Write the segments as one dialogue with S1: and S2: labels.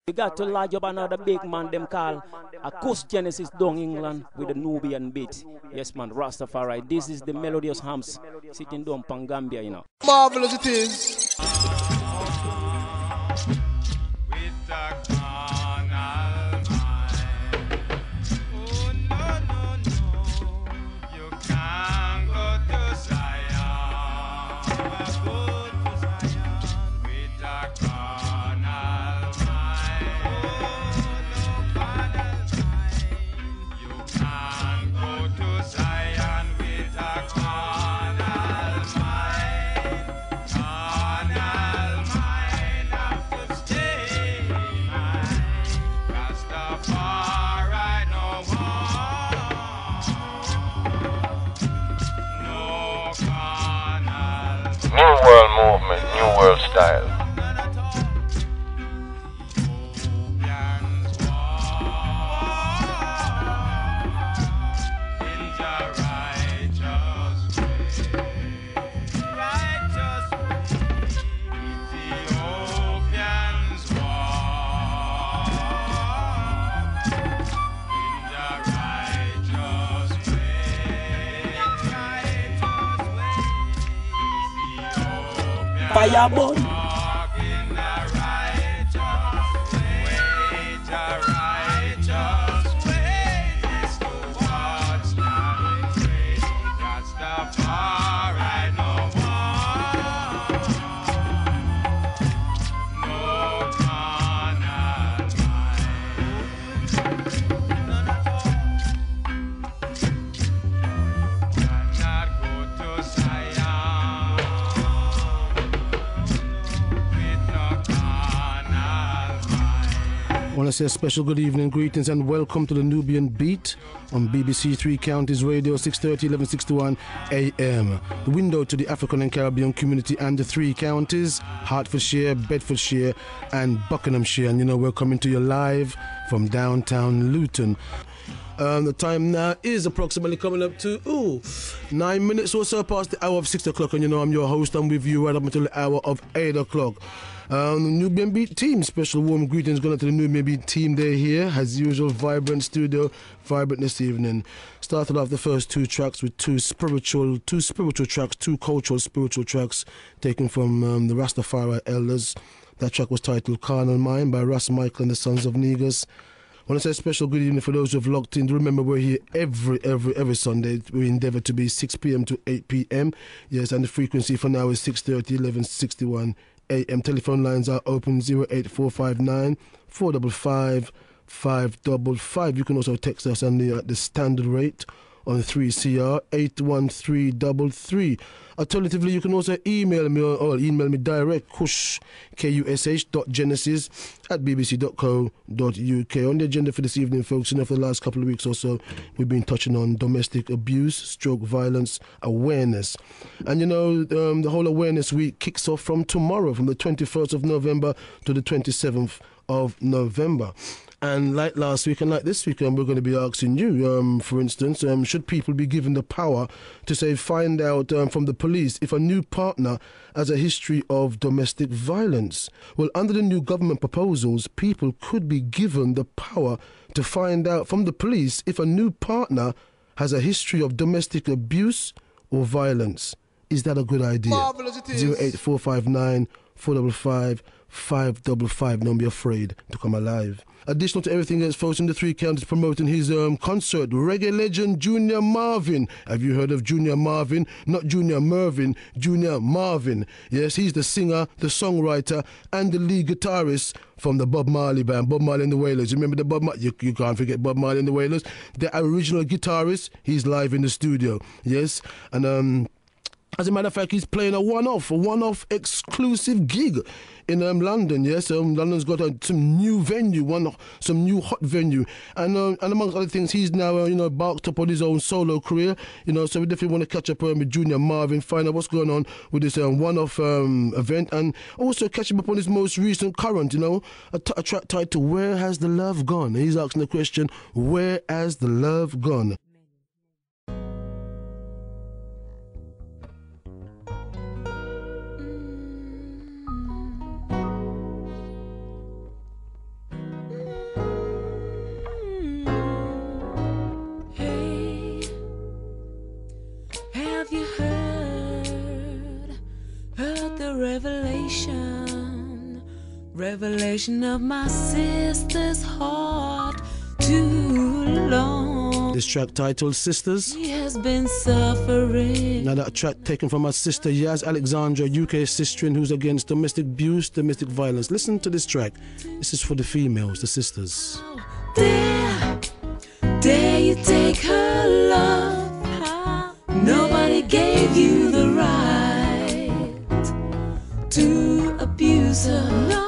S1: We got to lodge up another big man, them call a Kush Genesis down England with the Nubian beat. Yes, man, Rastafari. This is the melodious hams sitting down Pangambia, you know.
S2: Marvelous it is.
S3: With a carnal mind. Oh, no, no, no. You can't go to Zion. Go to Zion with a carnal mind. Oh, no carnal mind. You can't go to Zion with a carnal mind. Carnal mind have to stay mine. Rastafari no more. No carnal.
S4: New world movement, new world style.
S3: None at all. Ethiopians war in the righteous way. Righteous way. Ethiopians war in the righteous way. Righteous way. Ethiopians
S1: Fireball.
S3: walk in the righteous way. The righteous way is towards the way. Rastafari no more. No carnal mind. None at all. Cannot go to Zion with no carnal mind.
S2: I want to say a special good evening, greetings, and welcome to the Nubian Beat on BBC Three Counties Radio, 6:30, 11:61 AM. The window to the African and Caribbean community and the three counties, Hertfordshire, Bedfordshire, and Buckinghamshire. And you know, we're coming to you live from downtown Luton. The time now is approximately coming up to 9 minutes or so past the hour of 6 o'clock, and you know I'm your host. I'm with you right up until the hour of 8 o'clock. The Nubian Beat team, special warm greetings going out to the Nubian Beat team. They're here as usual, vibrant studio, vibrant this evening. Started off the first two tracks with two spiritual tracks, two cultural spiritual tracks taken from the Rastafari elders. That track was titled Carnal Mind by Ras Michael and the Sons of Negus. I want to say a special good evening for those who have locked in. Remember, we're here every Sunday. We endeavour to be 6 p.m. to 8 p.m. Yes, and the frequency for now is 6:30, 11:61 a.m. Telephone lines are open 08459 455 555. You can also text us on the standard rate on 3CR 81333. Alternatively, you can also email me or email me direct, Kush, KUSH.genesis @bbc.co.uk. On the agenda for this evening, folks, you know, for the last couple of weeks or so, we've been touching on domestic abuse, stroke violence, awareness. And you know, the whole awareness week kicks off from tomorrow, from the 21st of November to the 27th of November. And like last week and like this week, we're going to be asking you, for instance, should people be given the power to, say, find out from the police if a new partner has a history of domestic violence? Well, under the new government proposals, people could be given the power to find out from the police if a new partner has a history of domestic abuse or violence. Is that a good idea?
S5: Marvelous it is.
S2: 08459 455 555. Don't be afraid to come alive. Additional to everything else, folks, in the three counties promoting his concert, reggae legend Junior Marvin. Have you heard of Junior Marvin? Not Junior Mervin, Junior Marvin. Yes, he's the singer, the songwriter, and the lead guitarist from the Bob Marley band, Bob Marley and the Wailers. Remember the Bob Marley? You can't forget Bob Marley and the Wailers. The original guitarist, he's live in the studio. Yes, and as a matter of fact, he's playing a one-off exclusive gig in London. Yes, London's got some new venue, some new hot venue, and amongst other things, he's now barked up on his own solo career. You know, so we definitely want to catch up with Junior Marvin, find out what's going on with this one-off event, and also catch him up on his most recent current. You know, a track titled "Where Has the Love Gone?" He's asking the question, "Where has the love gone?"
S5: revelation of my sister's heart too long.
S2: This track titled Sisters.
S5: She has been suffering.
S2: Now that track taken from her sister Yaz Alexandra, UK sister who's against domestic abuse, domestic violence. Listen to this track. This is for the females, the sisters.
S5: Dare you take her love? Nobody gave you the right to abuse her.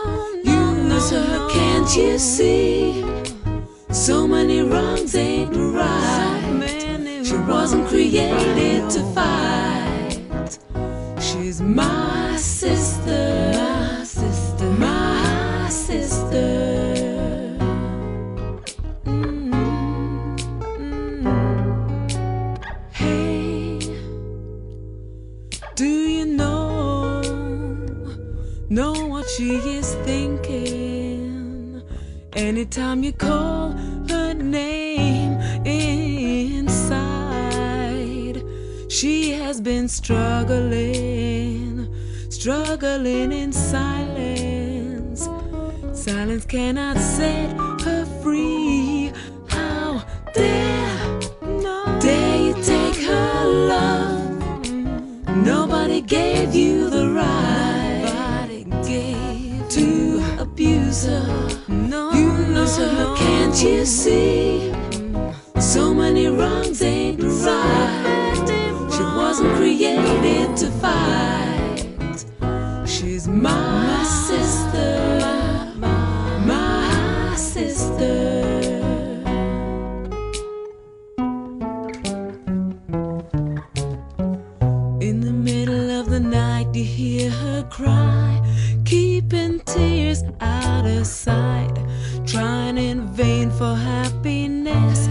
S5: Use her, can't you see? So many wrongs ain't right. She wasn't created to fight. She's my sister, my sister, my sister. Hey, do you know what she is thinking? Anytime you call her name inside, she has been struggling in silence. Silence cannot set her free. How dare you take her love? Nobody gave you the right to abuse her. Use her, can't you see? So many wrongs ain't right. She wasn't created to fight. She's my sister, my sister. In the middle of the night you hear her cry, keeping tears out of sight, trying in vain for happiness,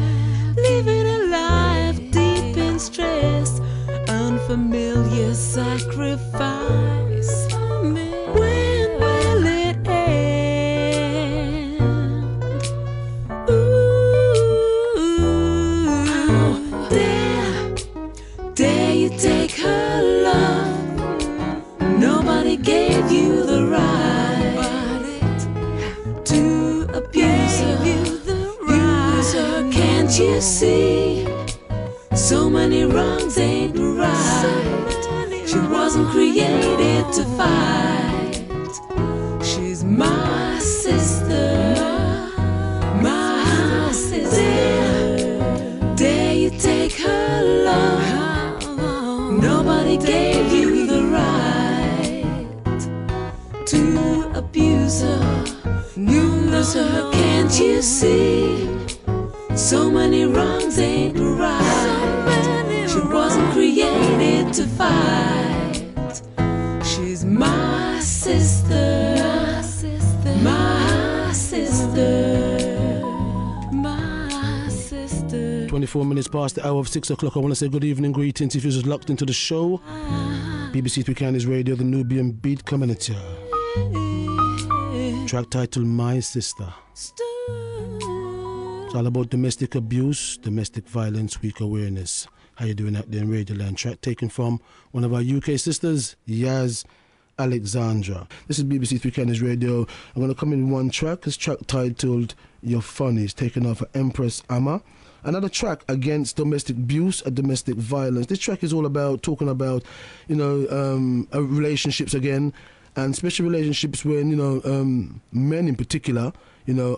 S5: living a life deep in stress, unfamiliar sacrifice. When will it end? Ooh, dare you take her love? Nobody gave you the right to abuse her. Use her, can't you see? So many wrongs ain't right. She wasn't created to fight. She's my sister, my sister. Dare you take her love? Nobody gave you the right to abuse her. Use her, can't you see? So many wrongs ain't right. She wasn't created to fight. She's my sister, my sister, my sister.
S2: 24 minutes past the hour of 6 o'clock. I want to say good evening, greetings if you're just locked into the show. BBC Three Counties Radio, the Nubian Beat Community. Track titled My Sister. It's all about domestic abuse, domestic violence, week awareness. How you doing out there in Radio Land? Track taken from one of our UK sisters, Yaz Alexandra. This is BBC Three Counties Radio. I'm going to come in one track. This track titled You're Funny. It's taken off of Empress Amma. Another track against domestic abuse and domestic violence. This track is all about talking about, relationships again, and especially relationships when, men in particular,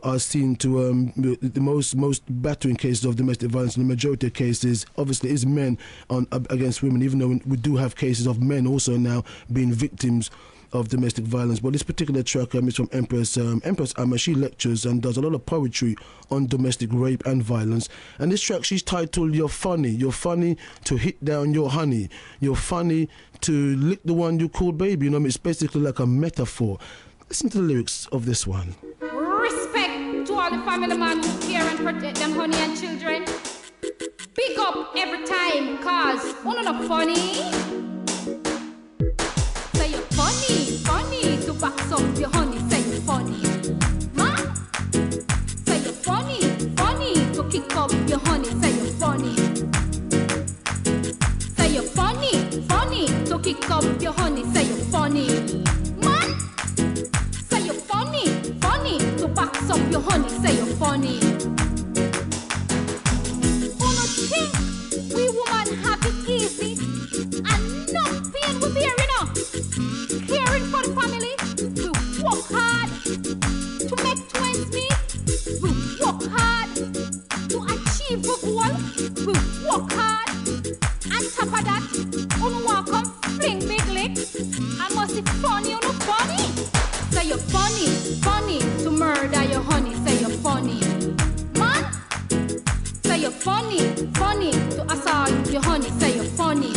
S2: are seen to the most battering cases of domestic violence. In the majority of cases, obviously, is men against women, even though we do have cases of men also now being victims of domestic violence. But this particular track is from Empress Amma. She lectures and does a lot of poetry on domestic rape and violence. And this track, she's titled You're Funny. You're funny to hit down your honey. You're funny to lick the one you call baby. It's basically like a metaphor. Listen to the lyrics of this one.
S6: Respect to all the family man who care and protect them honey and children. Pick up every time, cause one not funny. Say you're funny to box up your honey. Say you're funny, man. Say you're funny to kick up your honey. Say you're funny. Say you're funny to kick up your honey. Say you're funny, man. Say you're funny up your honey, say you're funny. Who not think we woman have it easy and no pain we bear enough? Caring for the family, we work hard to make ends meet. We work hard to achieve the goal. We work hard. On top of that, you want to come fling big lick. I must be funny, you know funny. Say you're funny, funny to murder your honey. Say you're funny, man. Say you're funny, funny to assault your honey. Say you're funny.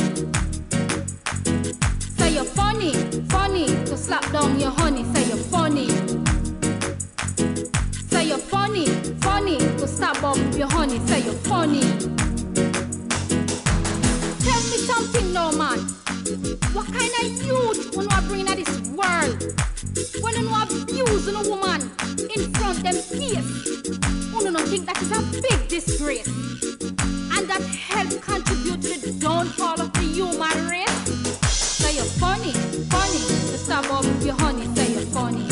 S6: Say you're funny, funny to slap down your honey. Say you're funny. Say you're funny, funny to stab up your honey. Say you're funny. Tell me something, no man. What kind of youth when you bring in this world? When you abuse a woman in front of them face, you don't think that is a big disgrace, and that help contribute to the downfall of the human race. Say you're funny, funny to stab up your honey. Say you're funny.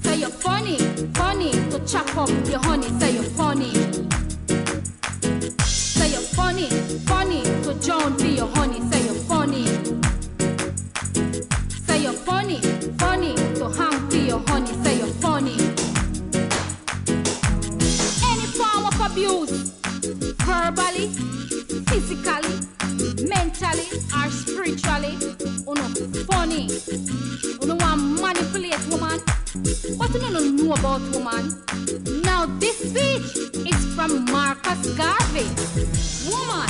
S6: Say you're funny, funny to chop up your honey. Say you're funny. Say you're funny, funny to drown for your honey. Say you're funny. Say you're funny, funny to hang for your honey. Say you're funny. Any form of abuse, verbally, physically, mentally, or spiritually, you know, funny. You know, want manipulate woman. What you don't know about woman? Now this speech is from Marcus Garvey. Woman,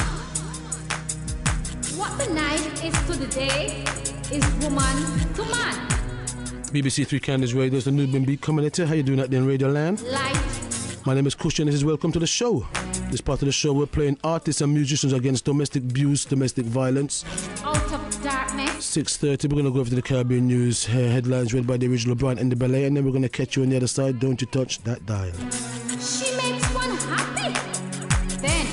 S6: what the night is to the day is woman to man.
S2: BBC Three Counties Radio, the Nubian Beat coming at you. How you doing out there in Radio Land?
S6: Light.
S2: My name is Kush and this is welcome to the show. This part of the show we're playing artists and musicians against domestic abuse, domestic violence.
S6: Out of darkness.
S2: 6:30, we're going to go over to the Caribbean news headlines read by the original Brian and the Ballet, and then we're going to catch you on the other side. Don't you touch that dial.
S6: She makes one happy. Then.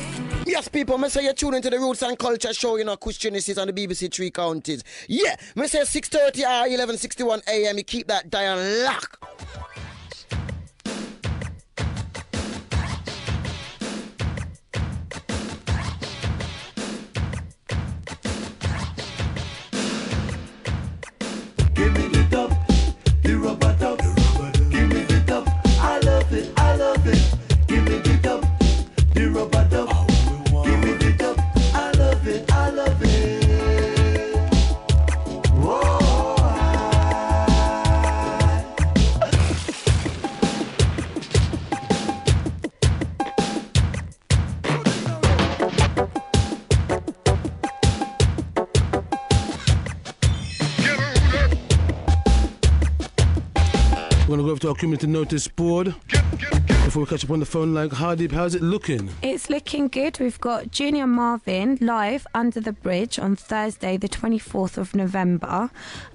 S7: Yes, people, me say you tune into the Roots and Culture Show, you know, Kush Genesis on the BBC Three Counties. Yeah, me say 6:30 or 11:61 a.m. You keep that dial locked.
S8: Give me the dub, the rubber dub. Give me the dub, I love it, I love it. Give me the dub, the rubber dub. Give me the dub, I love it, I love it. Whoa,
S2: We're going to go over to our community notice board. Before we catch up on the phone, like, Hardip, how's it looking?
S9: It's looking good. We've got Junior Marvin live under the bridge on Thursday, the 24th of November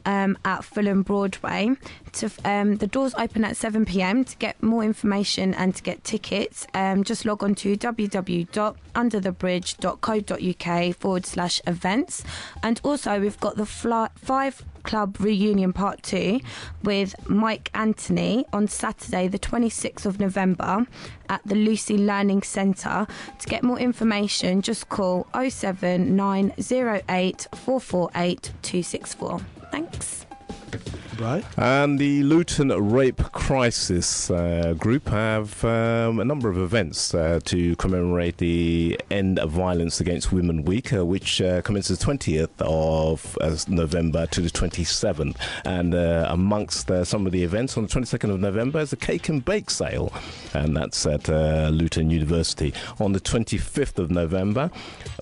S9: at Fulham Broadway. The doors open at 7 p.m. To get more information and to get tickets, just log on to www.underthebridge.co.uk/events. And also, we've got the 5 Club Reunion Part 2 with Mike Anthony on Saturday the 26th of November at the Lucy Learning Centre. To get more information, just call 07908 448 264. Thanks.
S2: Right.
S10: And the Luton Rape Crisis group have a number of events to commemorate the End of Violence Against Women Week, which commences the 20th of November to the 27th. And amongst some of the events on the 22nd of November is a cake and bake sale, and that's at Luton University. On the 25th of November,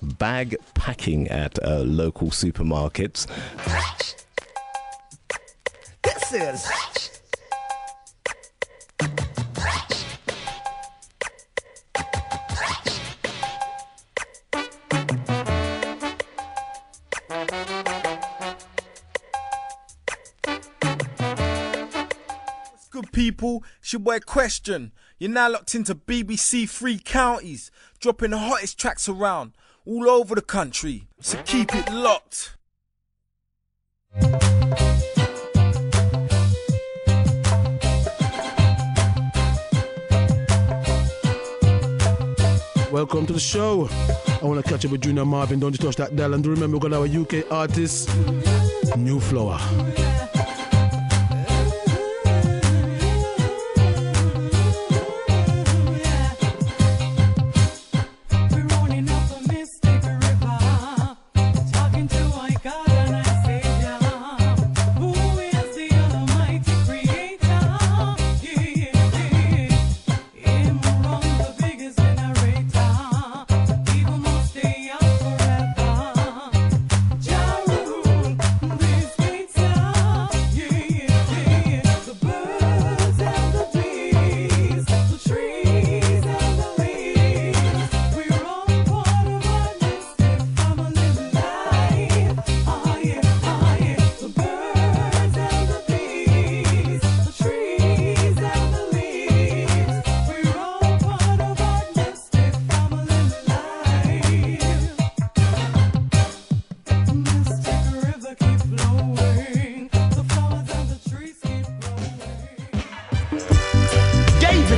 S10: bag packing at local supermarkets.
S7: This is
S11: good people, it's your boy Question. You're now locked into BBC Three Counties, dropping the hottest tracks around all over the country, so keep it locked.
S2: Welcome to the show. I want to catch up with Junior Marvin. Don't you touch that dial. And remember, we're going to have a UK artist, New Flower.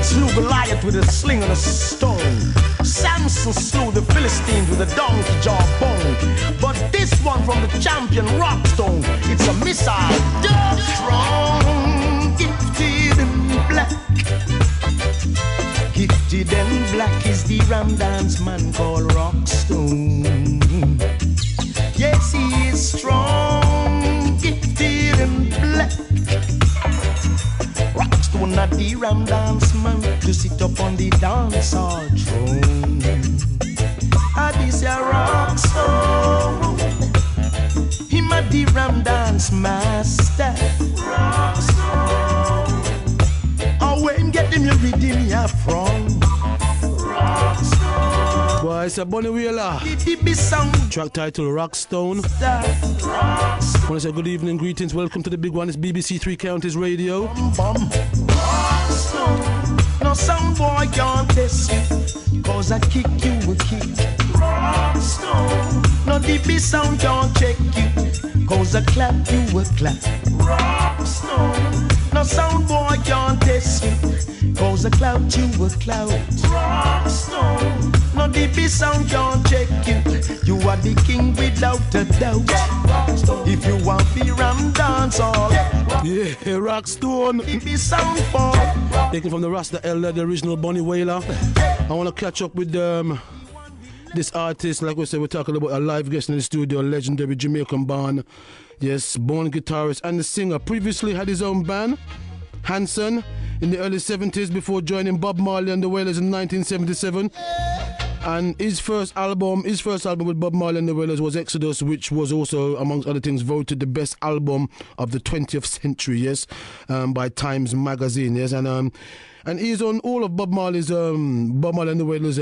S12: slew Goliath with a sling and a stone. Samson slew the Philistines with a donkey jawbone. But this one from the champion Rockstone, it's a missile. Dub strong, gifted and black. Gifted and black is the ram dance man called Rockstone. Yes, he is strong, gifted and black. Rockstone not the ram dance man to sit up on the dance hall throne. Ah, this a Rockstone, him a the ram dance master. Rockstone, oh when get them you rhythm ya from Rockstone.
S2: Boy, it's a Bunny Wailer. Track title Rockstone. I want to say good evening, greetings, welcome to the big one. It's BBC Three Counties Radio.
S12: Rockstone, no sound boy can't test you, cause I kick you a kick. Rockstone, no DB sound can't check you, cause I clap you a clap. Rockstone, no sound boy can't test you, cause I clout you a clout. Rockstone, no DB sound can't check you, you are the king without a doubt. If you want to ram dance all,
S2: yeah, Rockstone.
S12: DB sound for
S2: taken from the Rasta Elder, the original Bunny Wailer. I want to catch up with this artist. Like we said, we're talking about a live guest in the studio, legendary Jamaican born, yes, born guitarist and the singer. Previously had his own band, Hanson, in the early 70s before joining Bob Marley and the Wailers in 1977. And his first album with Bob Marley and the Wailers was Exodus, which was also, amongst other things, voted the best album of the 20th century, yes, by Times Magazine, yes, and he's on all of Bob Marley and the Wailers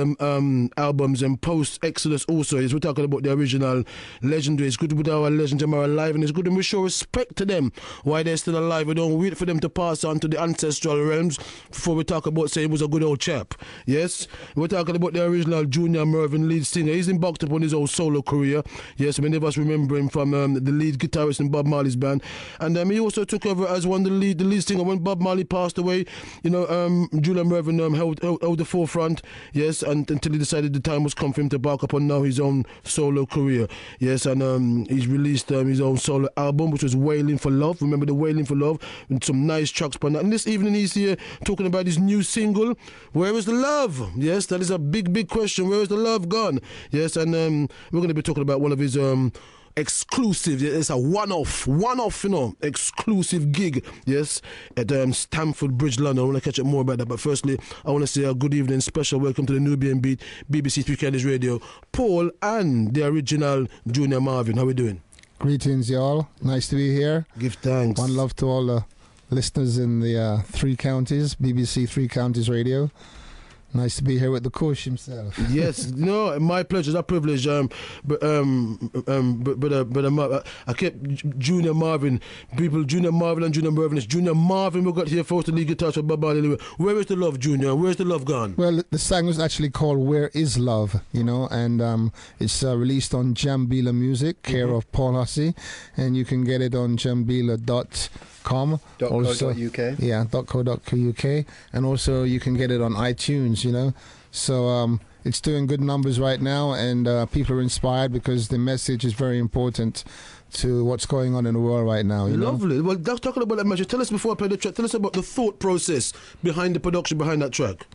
S2: albums and post Exodus also. Yes, we're talking about the original legendary. It's good with our legends are alive, and it's good and we show respect to them while they're still alive. We don't wait for them to pass on to the ancestral realms before we talk about saying he was a good old chap. Yes, we're talking about the original Junior Marvin, lead singer. He's embarked upon his own solo career. Yes, many of us remember him from the lead guitarist in Bob Marley's band, and he also took over as one of the lead singer when Bob Marley passed away. You know, Junior Marvin held the forefront, yes, and until he decided the time was come for him to embark upon now his own solo career, yes, and he's released his own solo album, which was Wailing for Love. Remember the Wailing for Love, and some nice tracks on that. And this evening he's here talking about his new single, Where is the Love? Yes, that is a big question. Where is the love gone? Yes, and we're going to be talking about one of his exclusive, it's a one-off, you know, exclusive gig, yes, at Stamford Bridge, London. I want to catch up more about that, but firstly, I want to say a good evening, special welcome to the Nubian Beat, BBC Three Counties Radio, Paul and the original Junior Marvin. How we doing?
S13: Greetings, y'all. Nice to be here.
S2: Give thanks.
S13: One love to all the listeners in the Three Counties, BBC Three Counties Radio. Nice to be here with the Kush himself.
S2: Yes, no, my pleasure, it's a privilege. But I kept Junior Marvin. People, Junior Marvin and Junior Marvin. It's Junior Marvin we got here first, the lead guitar for Bob Marley. Where is the love, Junior? Where's the love gone?
S13: Well, the song was actually called Where Is Love, you know, and it's released on Jambila Music, care of Paul Hussey, and you can get it on jambila.com.
S2: .co.uk.
S13: Yeah, .co.uk, and also you can get it on iTunes, you know. So it's doing good numbers right now, and people are inspired because the message is very important to what's going on in the world right now. You
S2: Lovely. Well, that's talking about that message. Tell us before I play the track. Tell us about the thought process behind the production behind that track.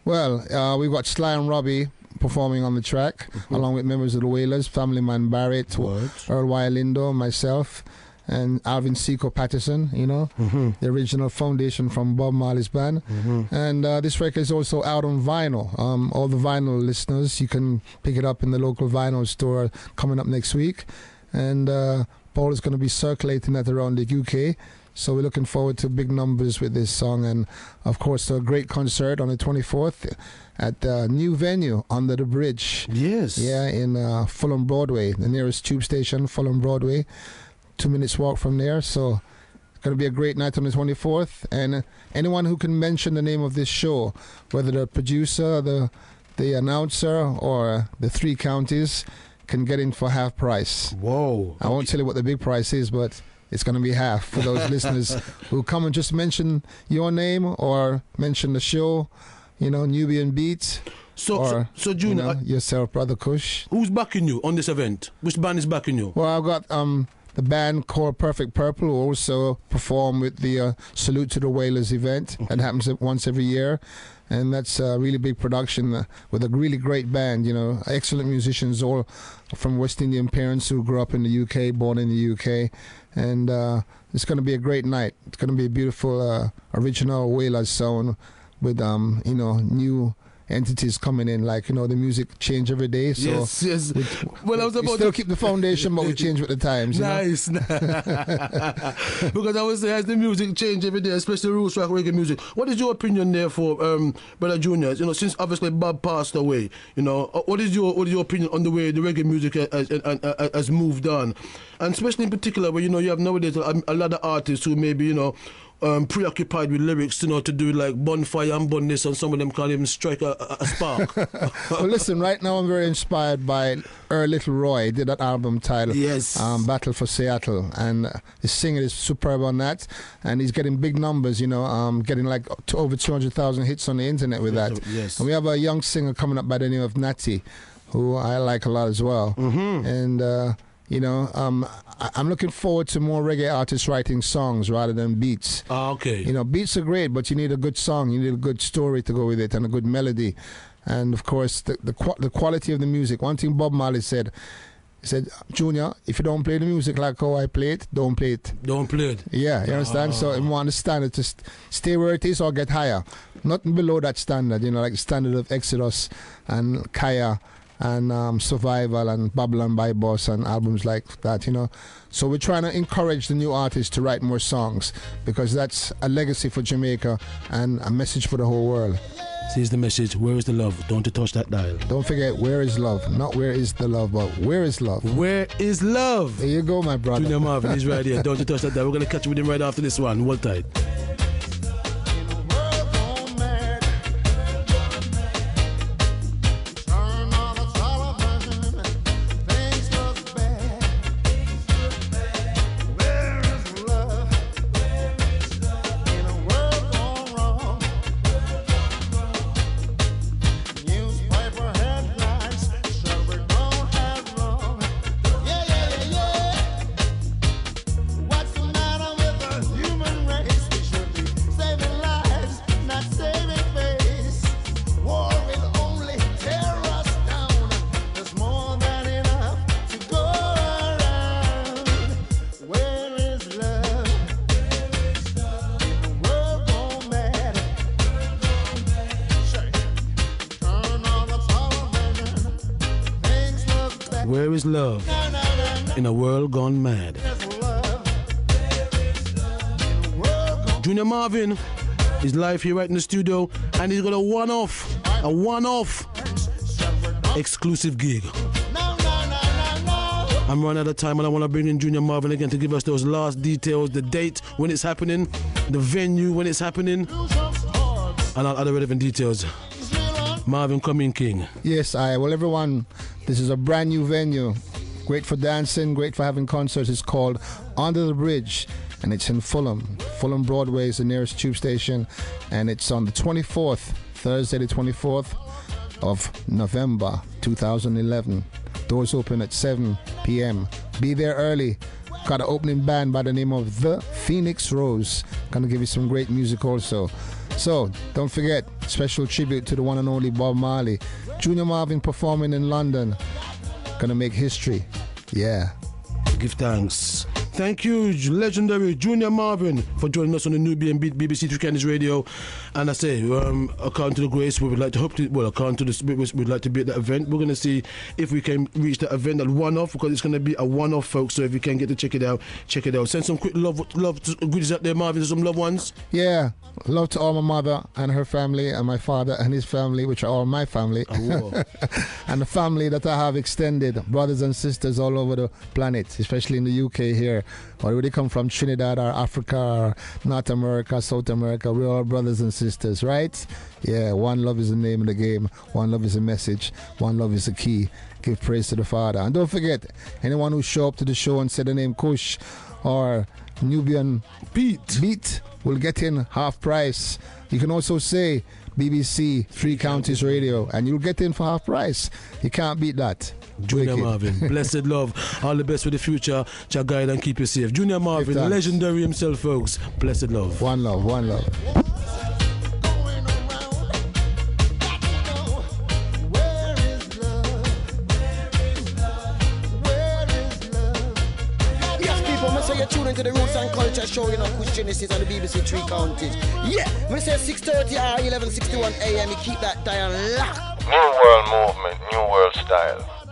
S13: Well, we've got Sly and Robbie performing on the track, along with members of the Wailers, Family Man Barrett, Earl Wylindo, myself, and Alvin Seco Patterson, the original foundation from Bob Marley's band. And this record is also out on vinyl. All the vinyl listeners, you can pick it up in the local vinyl store coming up next week. And Paul is going to be circulating that around the UK. So we're looking forward to big numbers with this song. And, of course, a great concert on the 24th at the new venue, Under the Bridge.
S2: Yes.
S13: Yeah, in Fulham Broadway, the nearest tube station, Fulham Broadway. 2 minutes walk from there. So it's going to be a great night on the 24th. And anyone who can mention the name of this show, whether the producer, the announcer, or the three counties, can get in for half price.
S2: Whoa.
S13: I won't tell you what the big price is, but it's going to be half for those listeners who come and just mention your name or mention the show, Nubian Beat.
S2: So Junior,
S13: yourself, Brother Kush.
S2: Who's backing you on this event? Which band is backing you?
S13: Well, I've got the band called Perfect Purple, who also perform with the Salute to the Wailers event. That happens once every year. And that's a really big production with a really great band, excellent musicians, all from West Indian parents who grew up in the UK, born in the UK. And it's going to be a great night. It's going to be a beautiful original Wailers sound with, new entities coming in, like the music change every day. So
S2: yes. Well, I was about
S13: we still keep the foundation, but we change with the times.
S2: Nice. Because I was saying, as the music change every day, especially roots rock reggae music. What is your opinion there for Brother Junior? Since obviously Bob passed away, what is your opinion on the way the reggae music has moved on, and especially in particular where you have nowadays a lot of artists who maybe preoccupied with lyrics, to do like bonfire and burn this, and some of them can't even strike a spark.
S13: Well, listen, right now I'm very inspired by Earl Little Roy. He did that album titled Battle for Seattle, and his singing is superb on that, and he's getting big numbers, getting like over 200,000 hits on the internet with that.
S2: Yes.
S13: And we have a young singer coming up by the name of Natty, who I like a lot as well. And I'm looking forward to more reggae artists writing songs rather than beats.
S2: Okay.
S13: Beats are great, but you need a good song, you need a good story to go with it, and a good melody. And of course, the quality of the music. One thing Bob Marley said, he said, Junior, if you don't play the music like how I play it, don't play it.
S2: Don't play it.
S13: Yeah, you understand? So you want the standard to stay where it is or get higher. Nothing below that standard, like the standard of Exodus and Kaya and Survival and Babylon by Boss and albums like that, So we're trying to encourage the new artists to write more songs, because that's a legacy for Jamaica and a message for the whole world.
S2: Here's the message: where is the love? Don't you touch that dial.
S13: Don't forget, where is love? Not where is the love, but where is love?
S2: Where is love?
S13: There you go, my brother.
S2: Junior Marvin, he's right here. Don't you touch that dial. We're going to catch up with him right after this one. Hold tight. Where is love in a world gone mad? Junior Marvin is live here right in the studio, and he's got a one-off exclusive gig. I'm running out of time, and I want to bring in Junior Marvin again to give us those last details, the date when it's happening, the venue when it's happening, and all other relevant details. Marvin, come in, King.
S13: Yes, well, everyone, this is a brand new venue. Great for dancing, great for having concerts. It's called Under the Bridge, and it's in Fulham. Fulham Broadway is the nearest tube station, and it's on the 24th, Thursday the 24th of November 2011. Doors open at 7 p.m. Be there early. Got an opening band by the name of The Phoenix Rose. Gonna give you some great music also. So, don't forget, special tribute to the one and only Bob Marley. Junior Marvin performing in London. Gonna make history. Yeah.
S2: Give thanks. Thank you, legendary Junior Marvin, for joining us on the Nubian Beat BBC Three Counties Radio. And I say, according to the grace, we would like to hope to, well, according to the spirit, we'd like to be at that event. We're going to see if we can reach that event at one-off, because it's going to be a one-off, folks. So if you can get to check it out, check it out. Send some quick love to goodies out there, Marvin, to some loved ones.
S13: Yeah, love to all my mother and her family, and my father and his family, which are all my family.
S2: Oh,
S13: and the family that I have extended, brothers and sisters all over the planet, especially in the UK here. Whether they come from Trinidad or Africa or North America, South America, we're all brothers and sisters, right? Yeah, one love is the name of the game, one love is a message, one love is the key. Give praise to the Father. And don't forget, anyone who show up to the show and say the name Kush or Nubian Beat will get in half price. You can also say BBC Three Counties Radio and you'll get in for half price. You can't beat that.
S2: Junior Marvin, blessed love, all the best for the future. Jah guide and keep you safe. Junior Marvin, legendary himself, folks. Blessed love.
S13: One love, one love.
S7: So you're tuning into the Roots and Culture Show, you know, Kush Genesis on the BBC Three Counties. Yeah, we say 6:30 or 11:61 a.m. You keep that dial locked.
S4: New world movement, new world style.